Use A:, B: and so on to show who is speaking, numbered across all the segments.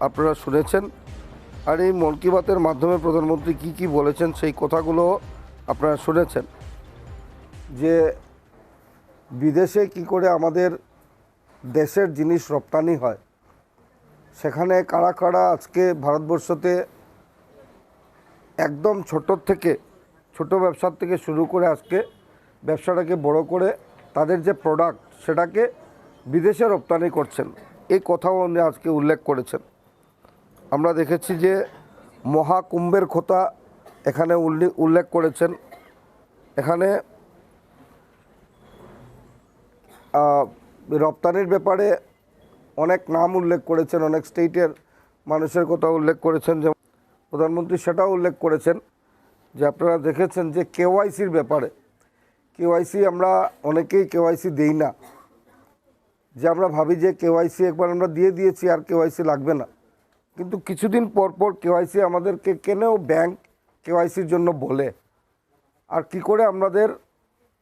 A: আপনারা শুনেছেন। আর এই মন কি বাতের মাধ্যমে প্রধানমন্ত্রী কি কি বলেছেন সেই কথাগুলো আপনারা শুনেছেন, যে বিদেশে কি করে আমাদের দেশের জিনিস রপ্তানি হয়, সেখানে কারা কারা আজকে ভারতবর্ষতে একদম ছোট ব্যবসার থেকে শুরু করে আজকে ব্যবসাটাকে বড় করে তাদের যে প্রোডাক্ট সেটাকে বিদেশে রপ্তানি করছেন, এই কথাও উনি আজকে উল্লেখ করেছেন। আমরা দেখেছি যে মহাকুম্ভের কথা এখানে উল্লেখ করেছেন। এখানে রপ্তানির ব্যাপারে অনেক নাম উল্লেখ করেছেন, অনেক স্টেটের মানুষের কথা উল্লেখ করেছেন, যে প্রধানমন্ত্রী সেটাও উল্লেখ করেছেন যে আপনারা দেখেছেন যে কেওয়াইসির ব্যাপারে, কেওয়াইসি আমরা অনেকেই কেওয়াইসি দেই না, যে আমরা ভাবি যে কেওয়াইসি একবার আমরা দিয়ে দিয়েছি আর কেওয়াইসি লাগবে না, কিন্তু কিছুদিন পর পর কেওয়াইসি আমাদেরকে কেনেও ব্যাংক কেওয়াইসির জন্য বলে। আর কি করে আমাদের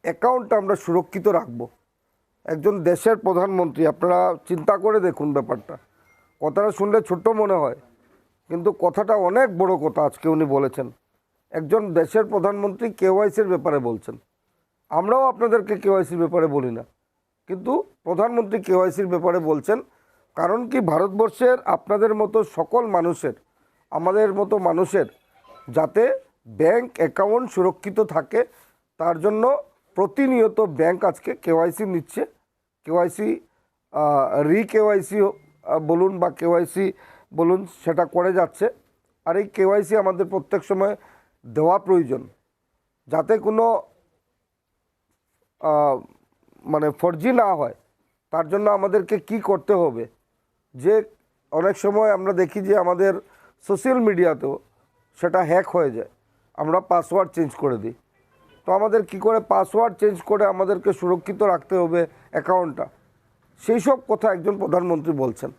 A: অ্যাকাউন্টটা আমরা সুরক্ষিত রাখব, একজন দেশের প্রধানমন্ত্রী, আপনারা চিন্তা করে দেখুন ব্যাপারটা। কথাটা শুনলে ছোট্ট মনে হয়, কিন্তু কথাটা অনেক বড় কথা আজকে উনি বলেছেন। একজন দেশের প্রধানমন্ত্রী কেওয়াইসির ব্যাপারে বলছেন। আমরাও আপনাদেরকে কেওয়াইসির ব্যাপারে বলি না, কিন্তু প্রধানমন্ত্রী কেওয়াইসির ব্যাপারে বলছেন। কারণ কি, ভারতবর্ষের আপনাদের মতো সকল মানুষের, আমাদের মতো মানুষের যাতে ব্যাংক অ্যাকাউন্ট সুরক্ষিত থাকে, তার জন্য প্রতিনিয়ত ব্যাংক আজকে কেওয়াইসি নিচ্ছে। কেওয়াইসি কেওয়াইসি বলুন বা কেওয়াইসি বলুন, সেটা করে যাচ্ছে। আর এই কেওয়াইসি আমাদের প্রত্যেক সময় দেওয়া প্রয়োজন, যাতে কোনো মানে ফর্জি না হয়। তার জন্য আমাদেরকে কি করতে হবে, যে অনেক সময় আমরা দেখি যে আমাদের সোশ্যাল মিডিয়াতেও সেটা হ্যাক হয়ে যায়, আমরা পাসওয়ার্ড চেঞ্জ করে দিই। তো আমাদের কি করে পাসওয়ার্ড চেঞ্জ করে আমাদেরকে সুরক্ষিত রাখতে হবে অ্যাকাউন্টটা, সেই সব কথা একজন প্রধানমন্ত্রী বলছেন।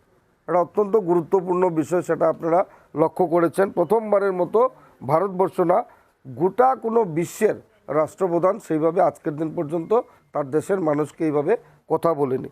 A: এটা অত্যন্ত গুরুত্বপূর্ণ বিষয়, সেটা আপনারা লক্ষ্য করেছেন। প্রথমবারের মতো ভারতবর্ষ না, গোটা কোনো বিশ্বের রাষ্ট্রপ্রধান সেইভাবে আজকের দিন পর্যন্ত তার দেশের মানুষকে এইভাবে কথা বলেনি।